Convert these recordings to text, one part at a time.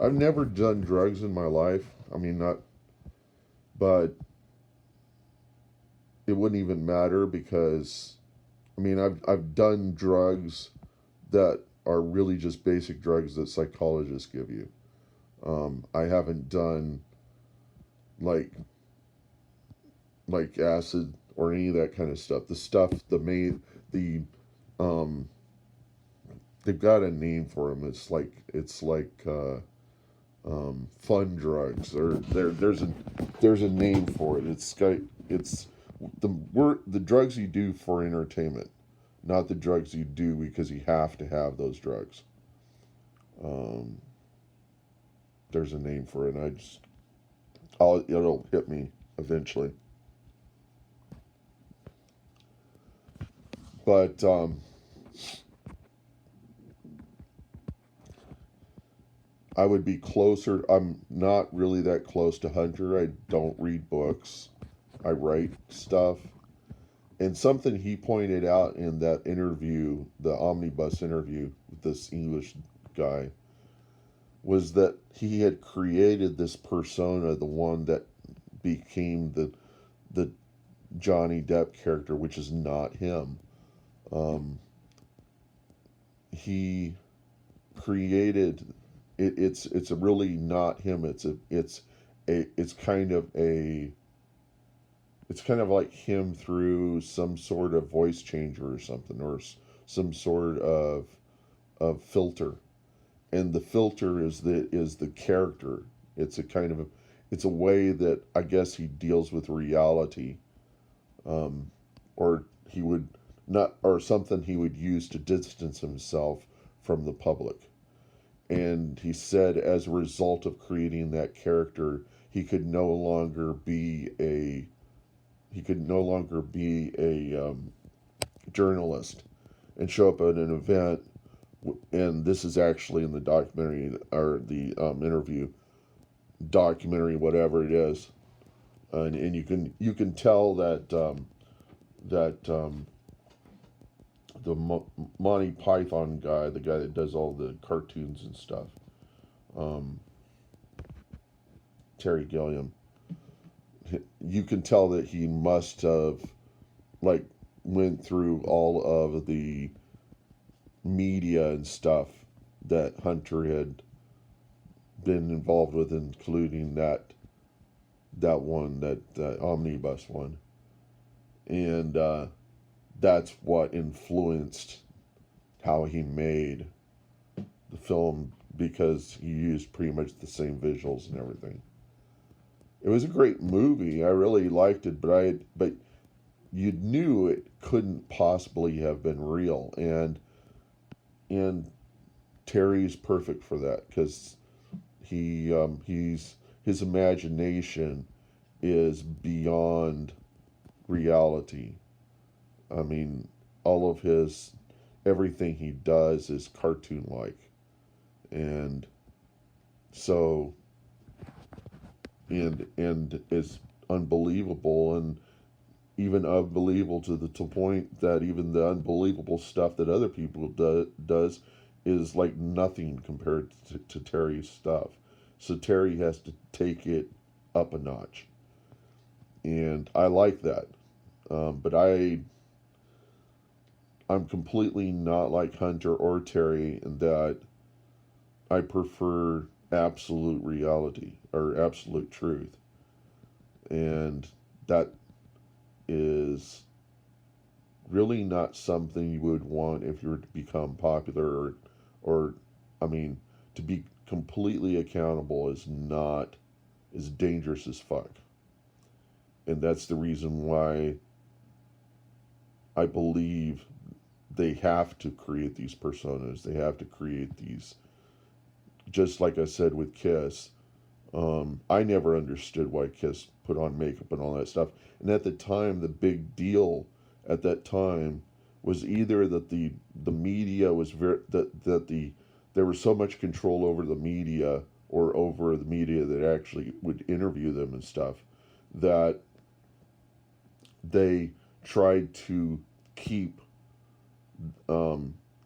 I've never done drugs in my life. I mean, not, but it wouldn't even matter because, I mean, I've done drugs that are really just basic drugs that psychologists give you. I haven't done like acid or any of that kind of stuff. The stuff, the um, they've got a name for them. It's like fun drugs, or there's a name for it. It's the drugs you do for entertainment, not the drugs you do because you have to have those drugs. Um, there's a name for it. And it'll hit me eventually. But I would be closer. I'm not really that close to Hunter. I don't read books. I write stuff. And something he pointed out in that interview, the omnibus interview with this English guy, was that he had created this persona, the one that became the Johnny Depp character, which is not him. Um, he created it's a really not him. It's kind of like him through some sort of voice changer or something, or some sort of filter. And the filter is the character. It's a kind of it's a way that I guess he deals with reality, um, or he would not, or something he would use to distance himself from the public. And he said, as a result of creating that character, he could no longer be a journalist and show up at an event. And this is actually in the documentary, or the interview, documentary, whatever it is. And you can tell that the Monty Python guy, the guy that does all the cartoons and stuff, um, Terry Gilliam, you can tell that he must have like went through all of the media and stuff that Hunter had been involved with, including that omnibus one, and that's what influenced how he made the film, because he used pretty much the same visuals and everything. It was a great movie. I really liked it, but you knew it couldn't possibly have been real, and Terry's perfect for that because he's his imagination is beyond reality. I mean, all of his everything he does is cartoon like, and so and it's unbelievable, and even unbelievable to the to point that even the unbelievable stuff that other people does is like nothing compared to Terry's stuff. So Terry has to take it up a notch, and I like that. But I'm completely not like Hunter or Terry in that I prefer absolute reality or absolute truth, and that is really not something you would want if you were to become popular, or I mean, to be completely accountable is dangerous as fuck. And that's the reason why I believe they have to create these personas. They have to create these, just like I said with Kiss. I never understood why Kiss put on makeup and all that stuff. And at the time, the big deal at that time was either that the media was very that there was so much control over the media, or over the media that actually would interview them and stuff, that they tried to keep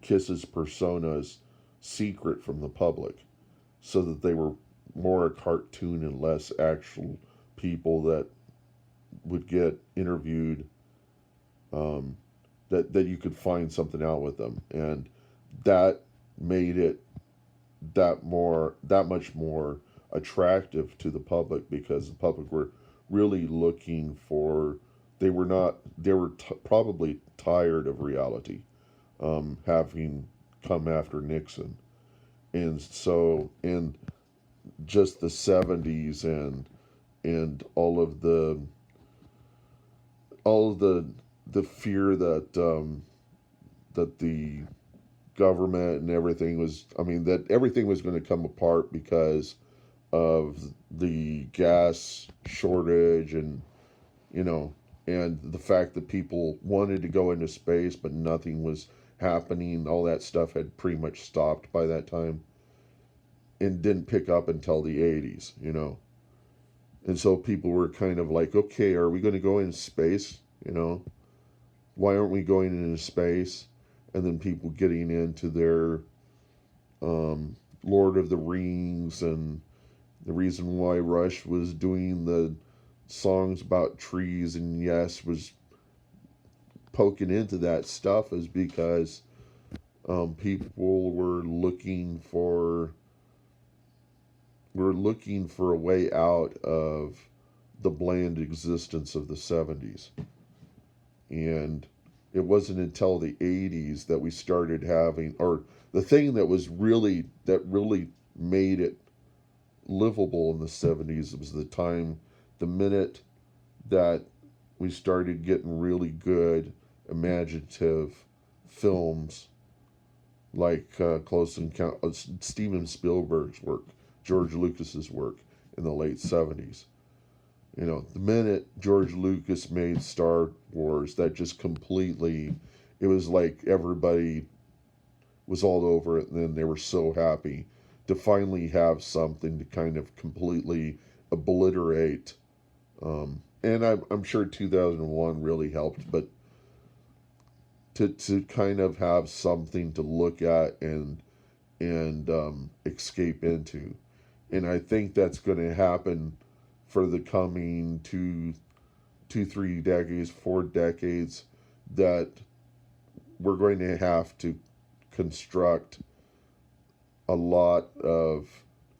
Kiss's personas secret from the public. so that they were more a cartoon and less actual people that would get interviewed, um, that you could find something out with them, and that made it that much more attractive to the public, because the public were really looking for, they were probably tired of reality, having come after Nixon, and so, and just the 70s, and all of the fear that, that the government and everything was, I mean, that everything was going to come apart because of the gas shortage, and you know, and the fact that people wanted to go into space but nothing was happening. All that stuff had pretty much stopped by that time and didn't pick up until the 80s, you know. And so people were kind of like, okay, are we going to go into space? You know, why aren't we going into space? And then people getting into their, Lord of the Rings, and the reason why Rush was doing the songs about trees and yes was poking into that stuff is because, people were looking for a way out of the bland existence of the 70s. And it wasn't until the 80s that we started having, or the thing that really made it livable in the 70s was the minute that we started getting really good imaginative films like, Close Encounter, Steven Spielberg's work, George Lucas's work in the late 70s. You know, the minute George Lucas made Star Wars, that just completely, it was like everybody was all over it, and then they were so happy to finally have something to kind of completely obliterate. And I'm sure 2001 really helped, but to kind of have something to look at and escape into. And I think that's going to happen for the coming 3 decades, 4 decades, that we're going to have to construct a lot of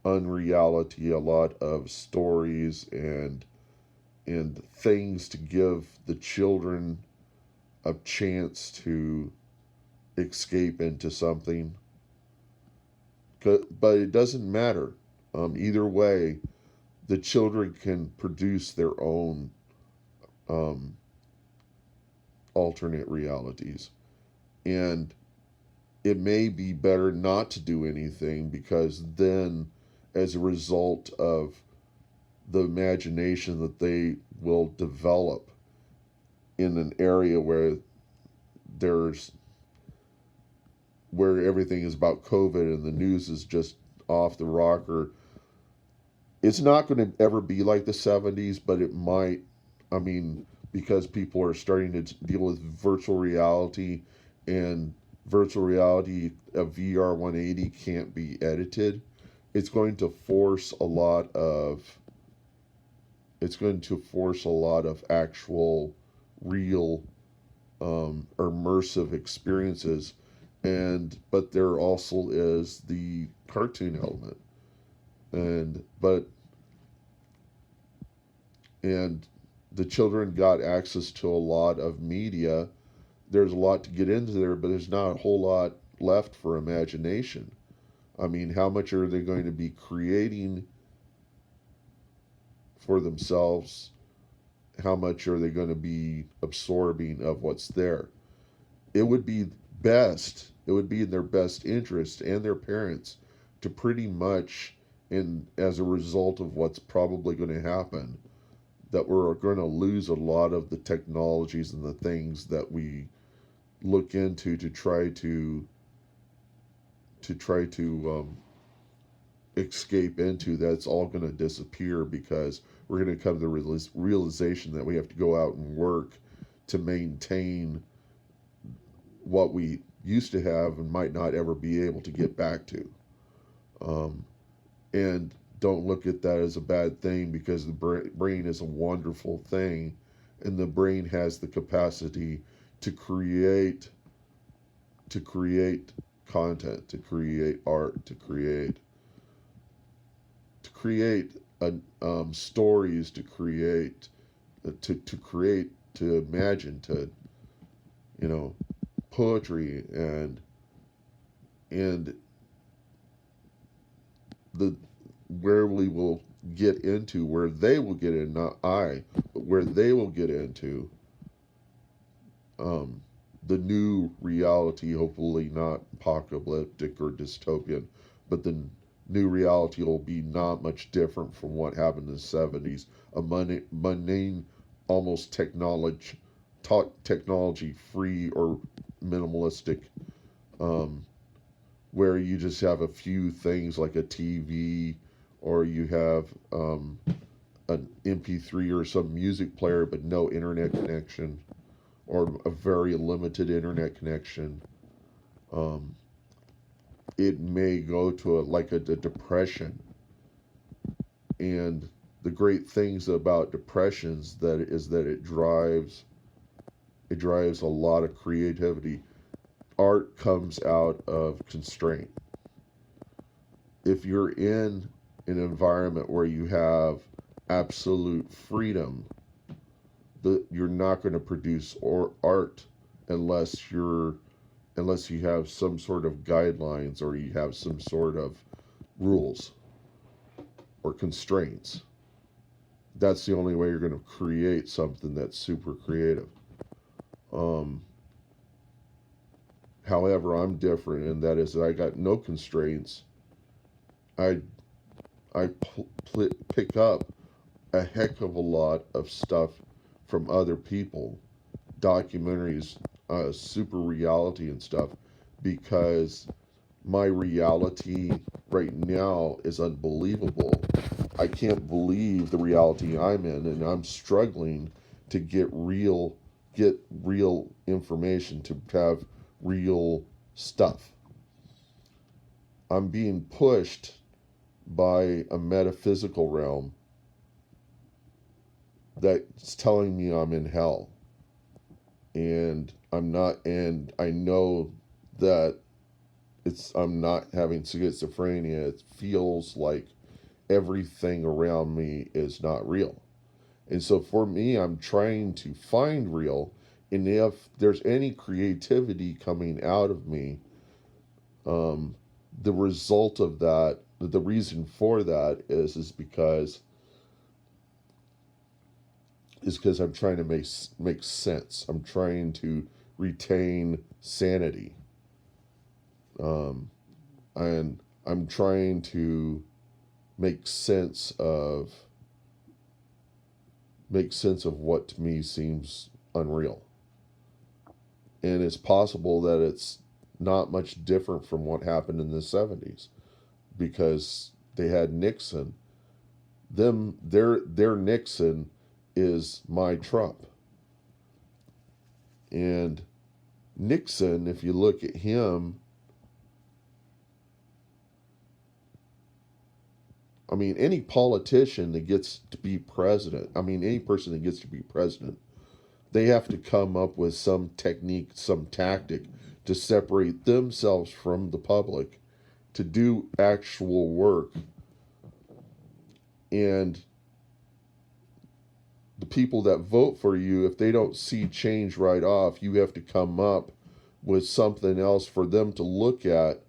unreality, a lot of stories and things to give the children a chance to escape into something. But it doesn't matter. Either way, the children can produce their own, um, alternate realities. And it may be better not to do anything, because then, as a result of the imagination that they will develop in an area there's where everything is about COVID and the news is just off the rocker, it's not going to ever be like the 70s, but it might. I mean, because people are starting to deal with virtual reality, and virtual reality, a VR 180 can't be edited. It's going to force a lot of it's going to force a lot of actual, real, immersive experiences, and but there also is the cartoon element, and but and the children got access to a lot of media. There's a lot to get into there, but there's not a whole lot left for imagination. I mean, how much are they going to be creating for themselves? How much are they going to be absorbing of what's there? It would be it would be in their best interest and their parents to pretty much, in as a result of what's probably going to happen, that we're going to lose a lot of the technologies and the things that we look into to escape into. That's all going to disappear, because we're going to come to the realization that we have to go out and work to maintain what we used to have and might not ever be able to get back to. Um, And don't look at that as a bad thing, because the brain is a wonderful thing, and the brain has the capacity to create content, to create art, to create stories, to create, to imagine, to, you know, poetry, and the where we will get into, where they will get in, not I, but where they will get into um, the new reality, hopefully not apocalyptic or dystopian, but the new reality will be not much different from what happened in the 70s. A mundane, almost technology free or minimalistic, um, where you just have a few things like a TV, or you have an MP3 or some music player, but no internet connection, or a very limited internet connection. Um, it may go to a depression. And the great things about depressions that is that it drives a lot of creativity. Art comes out of constraint. If you're in an environment where you have absolute freedom, you're not going to produce or art unless you have some sort of guidelines, or you have some sort of rules or constraints. That's the only way you're going to create something that's super creative. Um, However, I'm different, and that is that I got no constraints. I pick up a heck of a lot of stuff from other people, documentaries, super reality and stuff, because my reality right now is unbelievable. I can't believe the reality I'm in, and I'm struggling to get real information, to have real stuff. I'm being pushed by a metaphysical realm that's telling me I'm in hell. And I'm not, and I know that I'm not having schizophrenia. It feels like everything around me is not real. And so for me, I'm trying to find real. And if there's any creativity coming out of me, um, the result of that, the reason for that is because I'm trying to make sense. I'm trying to retain sanity, um, and I'm trying to make sense of what to me seems unreal. And it's possible that it's not much different from what happened in the 70s, because they had Nixon. Their Nixon is my Trump. And Nixon, if you look at him, I mean, any politician that gets to be president, I mean, any person that gets to be president, they have to come up with some technique, some tactic to separate themselves from the public, to do actual work. And the people that vote for you, if they don't see change right off, you have to come up with something else for them to look at.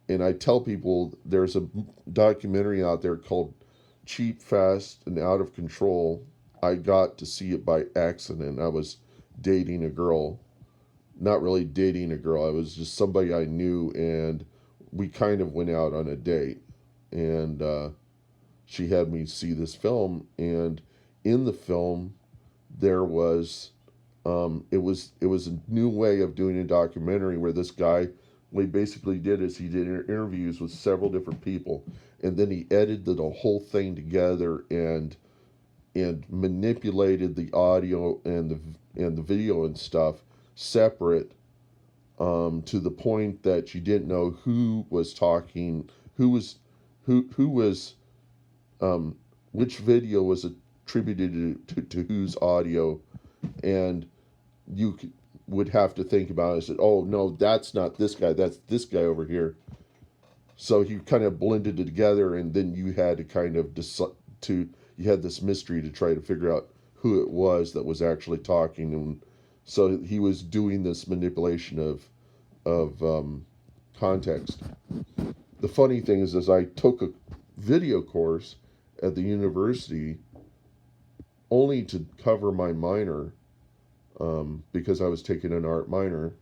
And I tell people there's a documentary out there called Cheap, Fast, and Out of Control. I got to see it by accident. I was dating a girl, not really dating a girl, I was just somebody I knew, and we kind of went out on a date. And she had me see this film, and in the film, there was it was a new way of doing a documentary, where this guy, what he basically did is he did interviews with several different people, and then he edited the whole thing together, and manipulated the audio and the video and stuff separate, to the point that you didn't know who was talking, who was who was which video was attributed to whose audio, and you would have to think about it and said, oh no, that's not this guy, that's this guy over here. So he kind of blended it together, and then you had to kind of you had this mystery to try to figure out who it was that was actually talking. And so he was doing this manipulation of context. The funny thing is I took a video course at the university only to cover my minor, because I was taking an art minor.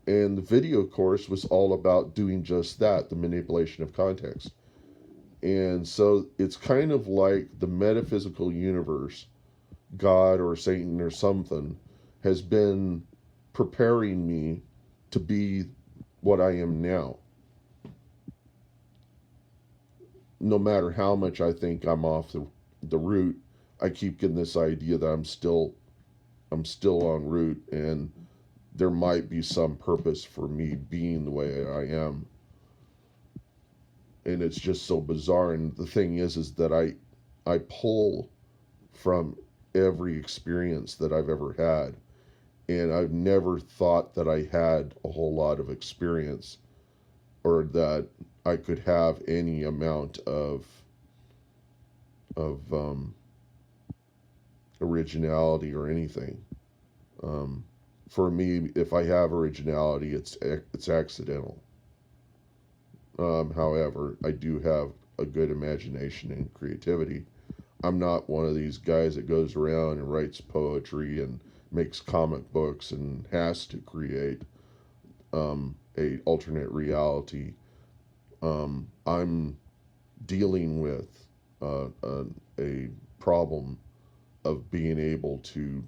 And the video course was all about doing just that, the manipulation of context. And so it's kind of like the metaphysical universe, God or Satan or something, has been preparing me to be what I am now. No matter how much I think I'm off the route, I keep getting this idea that I'm still en route, and there might be some purpose for me being the way I am. And it's just so bizarre. And the thing is that I pull from every experience that I've ever had. And I've never thought that I had a whole lot of experience, or that I could have any amount of originality or anything. For me, if I have originality, it's accidental. However, I do have a good imagination and creativity. I'm not one of these guys that goes around and writes poetry and makes comic books and has to create a alternate reality. I'm dealing with a problem of being able to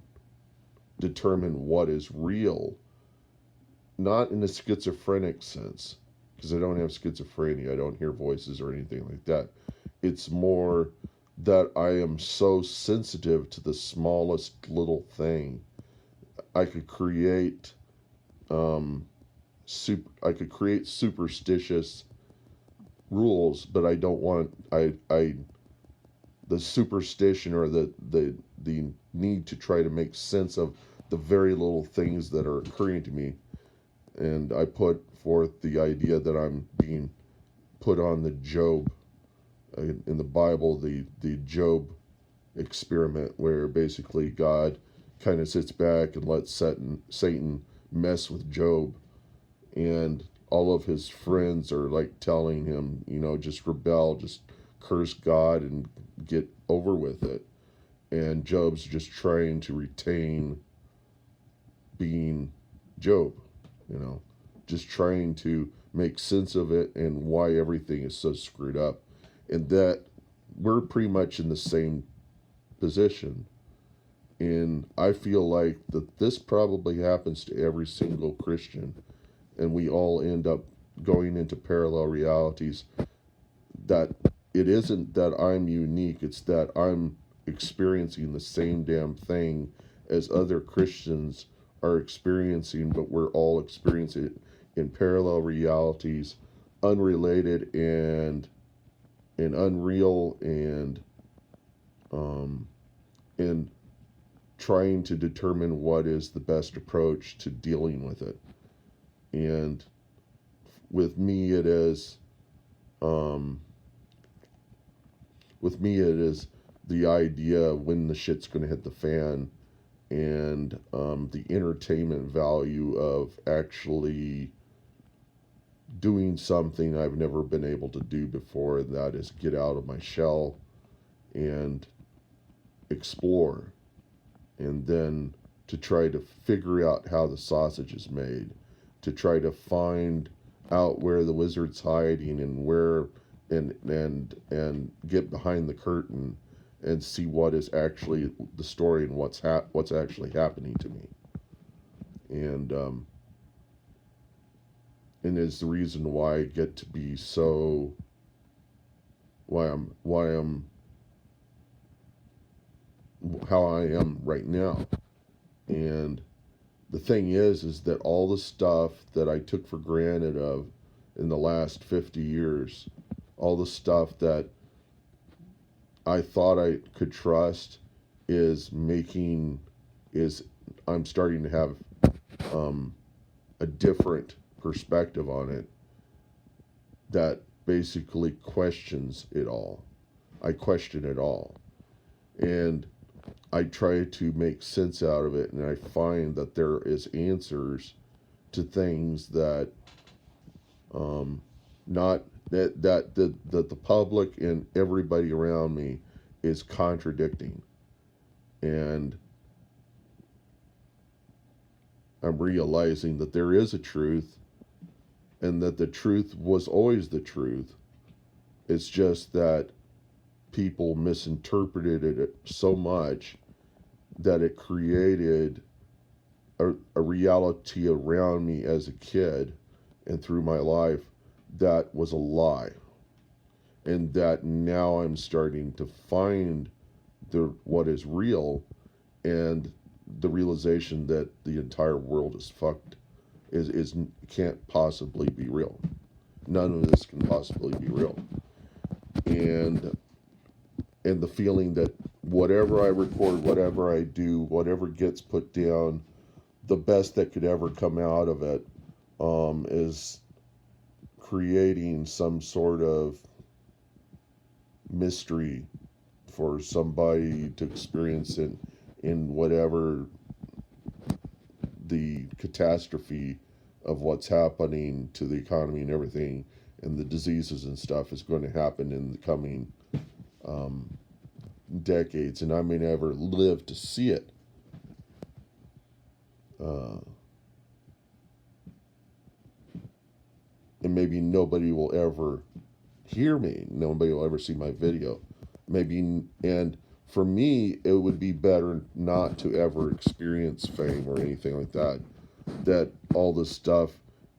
determine what is real, not in a schizophrenic sense, because I don't have schizophrenia, I don't hear voices or anything like that. It's more that I am so sensitive to the smallest little thing. I could create I could create superstitious rules, but I don't want the superstition or the need to try to make sense of the very little things that are occurring to me. And I put forth the idea that I'm being put on the Job, in the Bible, the Job experiment, where basically God kind of sits back and lets Satan mess with Job, and all of his friends are like telling him, just rebel, just curse God and get over with it. And Job's just trying to retain being Job, just trying to make sense of it and why everything is so screwed up. And that we're pretty much in the same position. And I feel like that this probably happens to every single Christian, and we all end up going into parallel realities. That it isn't that I'm unique, it's that I'm experiencing the same damn thing as other Christians are experiencing, but we're all experiencing it in parallel realities, unrelated and unreal, and trying to determine what is the best approach to dealing with it. And with me it is the idea when the shit's going to hit the fan, and the entertainment value of actually doing something I've never been able to do before, and that is get out of my shell and explore, and then to try to figure out how the sausage is made, to try to find out where the wizard's hiding, and where and get behind the curtain and see what is actually the story and what's actually happening to me. And is the reason why I get to be so why I'm how I am right now. And the thing is that all the stuff that I took for granted of in the last 50 years, all the stuff that I thought I could trust is making is I'm starting to have um, a different perspective on it that basically questions it all. I question it all, and I try to make sense out of it, and I find that there is answers to things that not that the public and everybody around me is contradicting, and I'm realizing that there is a truth and that the truth was always the truth. It's just that people misinterpreted it so much that it created a reality around me as a kid and through my life that was a lie. And that now I'm starting to find what is real, and the realization that the entire world is fucked is can't possibly be real. None of this can possibly be real. And the feeling that whatever I record, whatever I do, whatever gets put down, the best that could ever come out of it is creating some sort of mystery for somebody to experience in whatever the catastrophe of what's happening to the economy and everything and the diseases and stuff is going to happen in the coming um, decades, and I may never live to see it. Uh, and maybe nobody will ever hear me. Nobody will ever see my video. Maybe, and for me, it would be better not to ever experience fame or anything like that. That all this stuff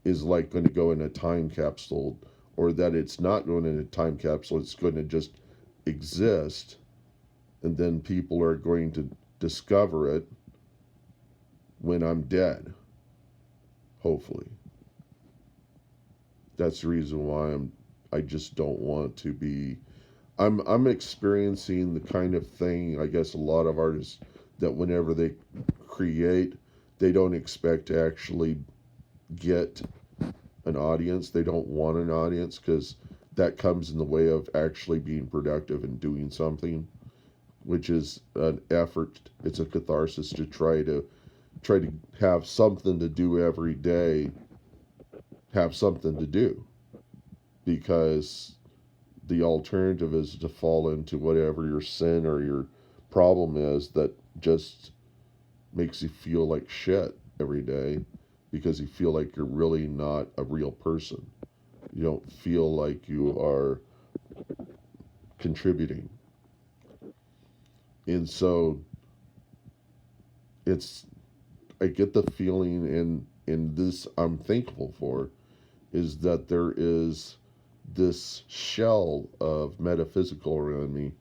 is like going to go in a time capsule, or that it's not going in a time capsule. It's going to just exist, and then people are going to discover it when I'm dead. Hopefully, that's the reason why I just don't want to be. I'm experiencing the kind of thing I guess a lot of artists that whenever they create, they don't expect to actually get an audience. They don't want an audience because that comes in the way of actually being productive and doing something, which is an effort. It's a catharsis to try to have something to do every day. Have something to do, because the alternative is to fall into whatever your sin or your problem is that just makes you feel like shit every day, because you feel like you're really not a real person. You don't feel like you are contributing. And so it's I get the feeling, in this I'm thankful for, is that there is this shell of metaphysical around me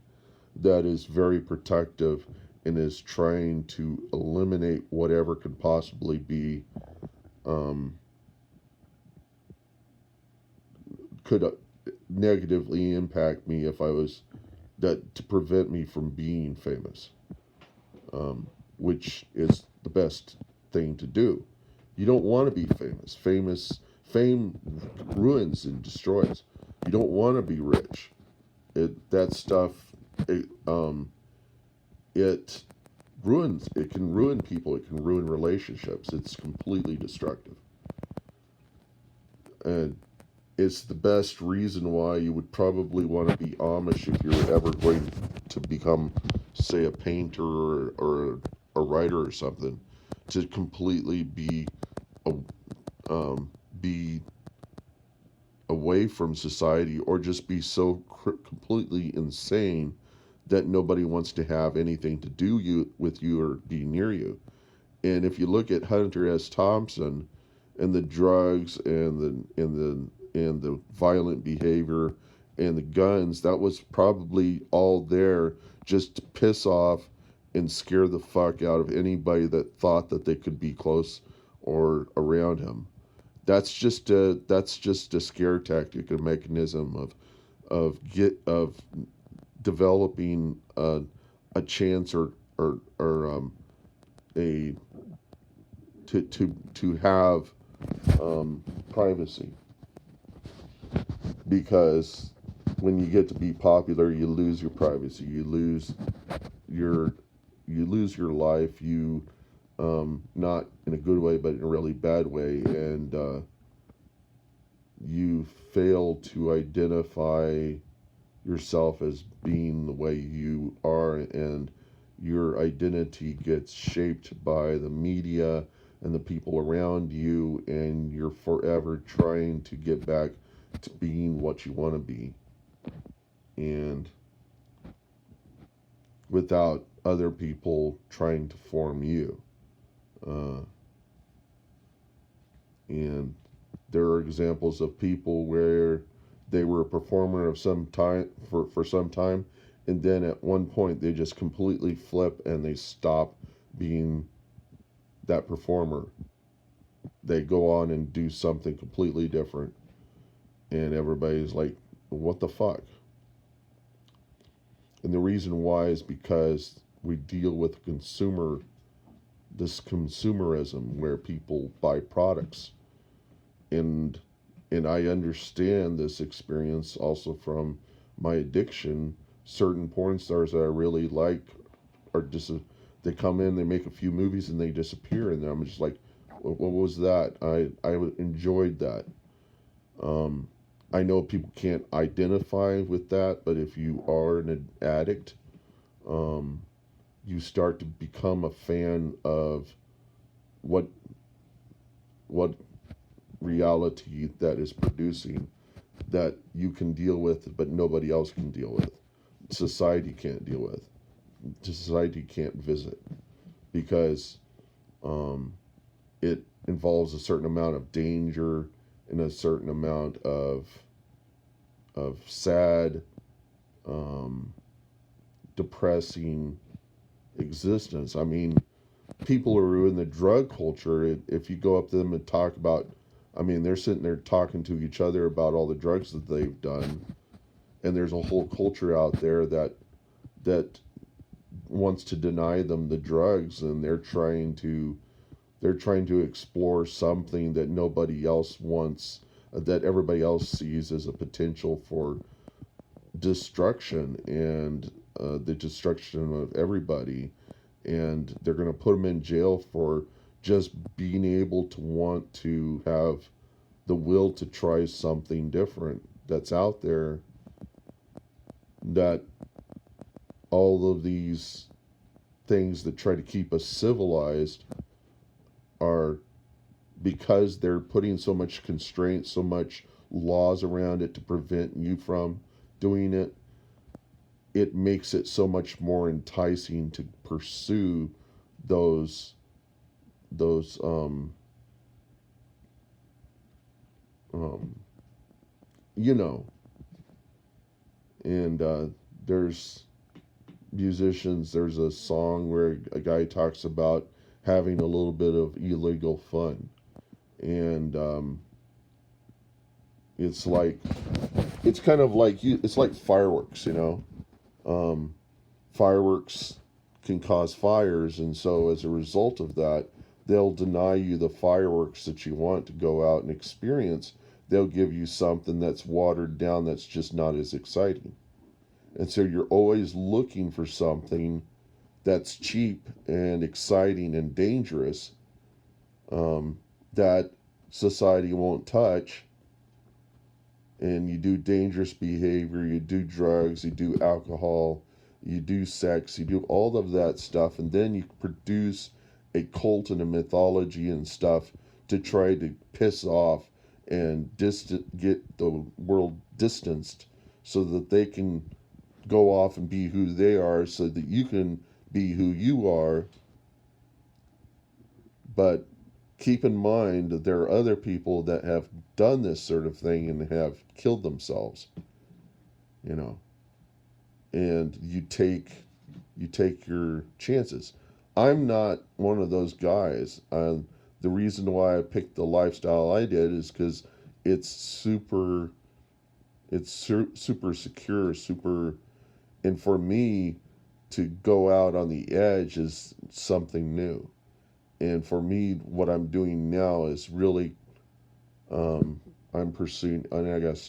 that is very protective and is trying to eliminate whatever could possibly be um, could negatively impact me if I was that to prevent me from being famous, which is the best thing to do. You don't want to be famous. Fame ruins and destroys. You don't want to be rich. That stuff it, it ruins. It can ruin people. It can ruin relationships. It's completely destructive, and it's the best reason why you would probably want to be Amish if you're ever going to become, say, a painter or a writer or something, to completely a, be away from society, or just be so completely insane that nobody wants to have anything to do with you or be near you. And if you look at Hunter S. Thompson and the drugs and the violent behavior and the guns, that was probably all there just to piss off and scare the fuck out of anybody that thought that they could be close or around him. That's just a scare tactic, a mechanism of developing a chance or a to have privacy, because when you get to be popular, you lose your privacy, your you lose your life, you not in a good way but in a really bad way, and you fail to identify yourself as being the way you are, and your identity gets shaped by the media and the people around you, and you're forever trying to get back to being what you want to be, and without other people trying to form you. Uh, and there are examples of people where they were a performer of some time for some time, and then at one point they just completely flip and they stop being that performer. They go on and do something completely different, and everybody's like, what the fuck? And the reason why is because we deal with this consumerism where people buy products, and I understand this experience also from my addiction. Certain porn stars that I really like are just they come in, they make a few movies, and they disappear, and I'm just like, what was that? I enjoyed that. Um, I know people can't identify with that, but if you are an addict, um, you start to become a fan of what what reality that is producing, that you can deal with, but nobody else can deal with. Society can't deal with. Society can't visit because um, it involves a certain amount of danger and a certain amount of sad, um, depressing existence. I mean, people who are in the drug culture, if you go up to them and talk about, I mean, they're sitting there talking to each other about all the drugs that they've done, and there's a whole culture out there that wants to deny them the drugs, and they're trying to explore something that nobody else wants, that everybody else sees as a potential for destruction, and the destruction of everybody, and they're going to put them in jail for just being able to want to have the will to try something different that's out there, that all of these things that try to keep us civilized are, because they're putting so much constraint, so much laws around it to prevent you from doing it. It makes it so much more enticing to pursue those those um you know and there's there's a song where a guy talks about having a little bit of illegal fun, and it's like, it's kind of like it's like fireworks, um, fireworks can cause fires, and so as a result of that, they'll deny you the fireworks that you want to go out and experience. They'll give you something that's watered down, that's just not as exciting. And so you're always looking for something that's cheap and exciting and dangerous, um, that society won't touch. And you do dangerous behavior, you do drugs, you do alcohol, you do sex, you do all of that stuff, and then you produce a cult and a mythology and stuff to try to piss off and get the world distanced so that they can go off and be who they are, so that you can be who you are. But keep in mind that there are other people that have done this sort of thing and have killed themselves, you know, and you take your chances. I'm not one of those guys. The reason why I picked the lifestyle I did is because it's super It's super secure, super, and for me to go out on the edge is something new. And for me, what I'm doing now is really, I'm pursuing, and I guess